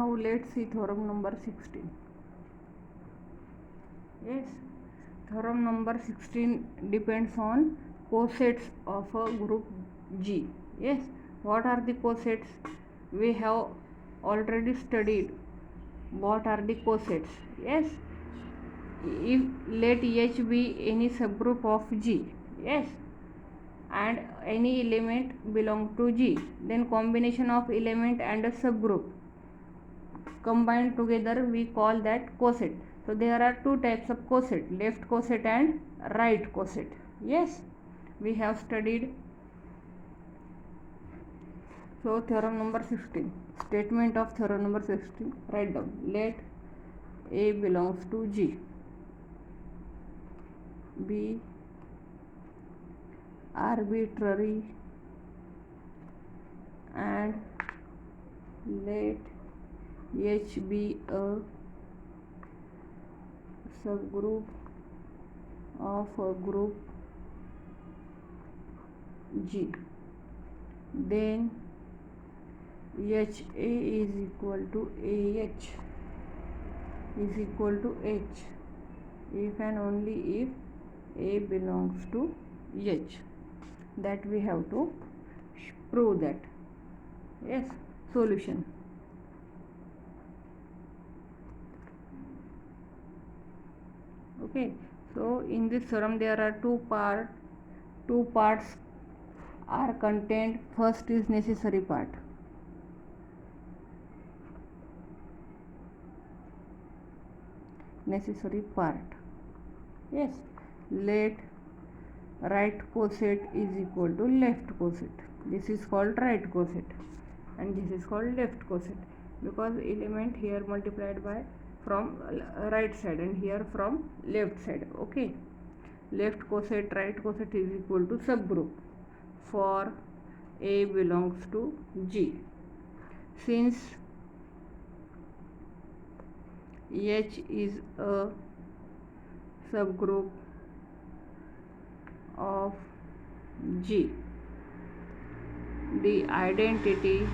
Now let's see theorem number 16. Yes, theorem number 16 depends on cosets of a group G. Yes, what are the cosets? We have already studied what are the cosets. Yes, if let H be any subgroup of G. Yes, and any element belong to G, then combination of element and a subgroup combined together we call that coset. So there are two types of coset, left coset and right coset. Yes, we have studied. So theorem number 16, statement of theorem number 16, write down. Let A belongs to G, be arbitrary, and let H be a subgroup of a group G, then HA is equal to AH is equal to H if and only if A belongs to H. That we have to prove that. Yes, solution. Okay, so in this theorem there are two parts are contained. First is necessary part. Yes, let right coset is equal to left coset. This is called right coset and this is called left coset, because element here multiplied by from right side and here from left side. Okay, left coset right coset is equal to subgroup for A belongs to G. Since H is a subgroup of G, the identity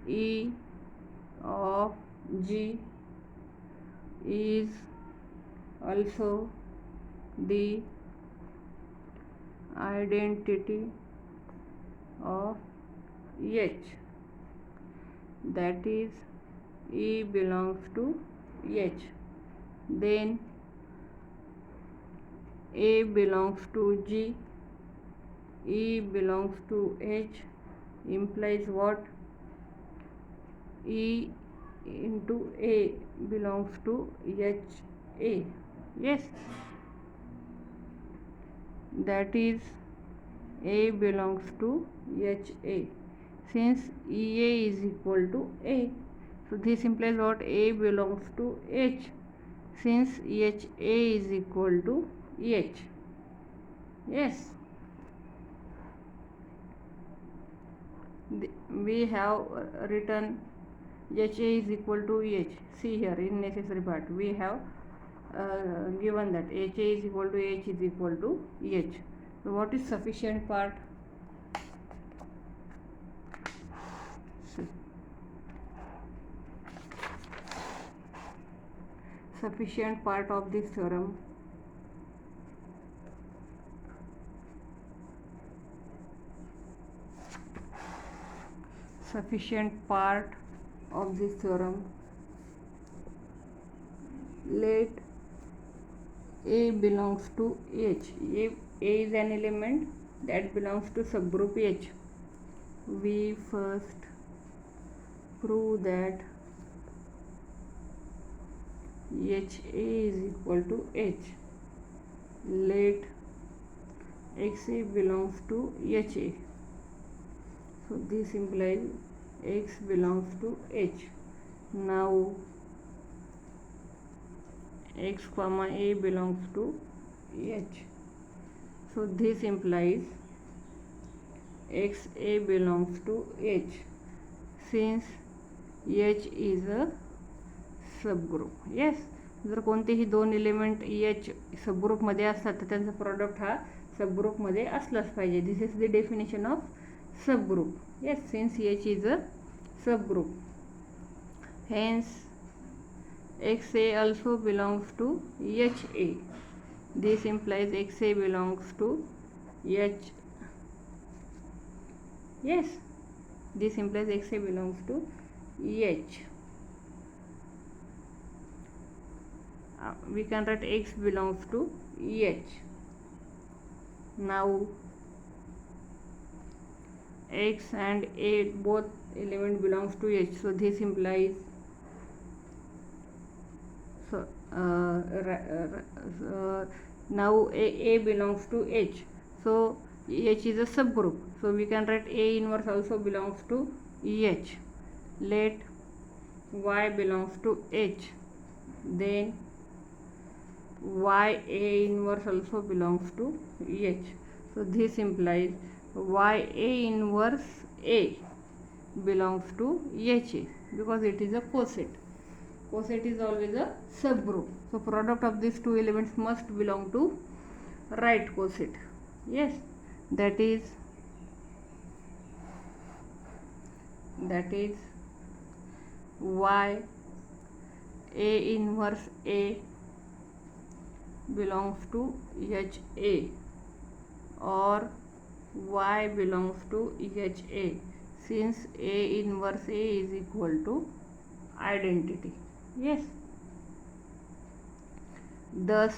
E of G is also the identity of H, that is E belongs to H. Then A belongs to G, E belongs to H implies what? E into A belongs to HA. Yes, that is A belongs to HA. Since EA is equal to A, so this implies what? A belongs to H, since HA is equal to H. Yes, we have written HA is equal to H. See here in necessary part we have given that HA is equal to H is equal to H. So what is sufficient part? Sufficient part of this theorem. Sufficient part of this theorem. Let A belongs to H. If A is an element that belongs to subgroup H, we first prove that HA is equal to H. Let XA belongs to HA. So this implies X belongs to H. Now X comma A belongs to H. So this implies XA belongs to H, since H is a subgroup. Yes, जर कोणतेही दोन element H सबग्रुपमध्ये असतात तर त्यांचा product हा सबग्रुपमध्ये असलाच पाहिजे. This is the definition of subgroup. Yes, since H is a subgroup. Hence XA also belongs to HA. This implies XA belongs to H. Yes, this implies XA belongs to H. We can write X belongs to H. Now X and A both element belongs to H, so this implies so now A belongs to H, so H is a subgroup, so we can write A inverse also belongs to H. Let Y belongs to H, then Y A inverse also belongs to H, so this implies Y A inverse A belongs to HA because it is a coset. Coset is always a subgroup, so product of these two elements must belong to right coset. Yes, that is Y A inverse A belongs to HA or Y belongs to HA, since A inverse A is equal to identity. Yes, thus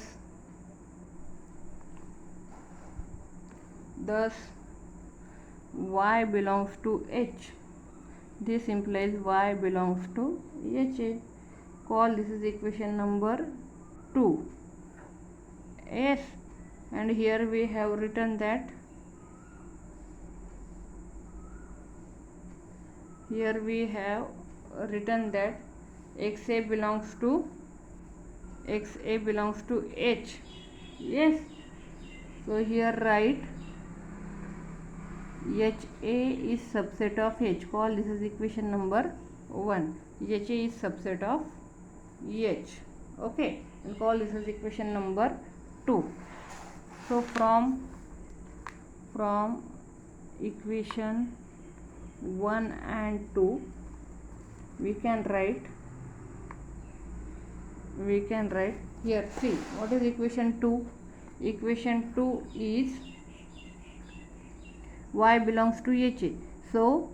Y belongs to H. This implies Y belongs to HA. Call this is equation number 2. Yes, and here we have written that XA belongs to H. Yes, so here write HA is subset of H. Call this is equation number 1. HA is subset of H. Okay, and call this is equation number 2. So from equation 1 and 2 we can write here. See, what is equation 2? Equation 2 is Y belongs to HA. So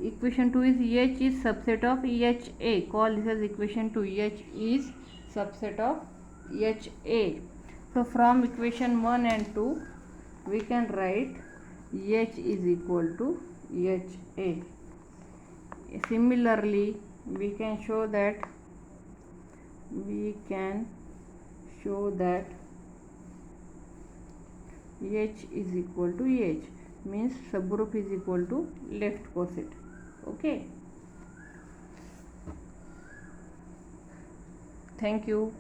equation 2 is H is subset of HA. Call this as equation 2. H is subset of HA. So from equation 1 and 2 we can write H is equal to HA. Similarly, we can show that H is equal to H, means subgroup is equal to left coset. Okay, thank you.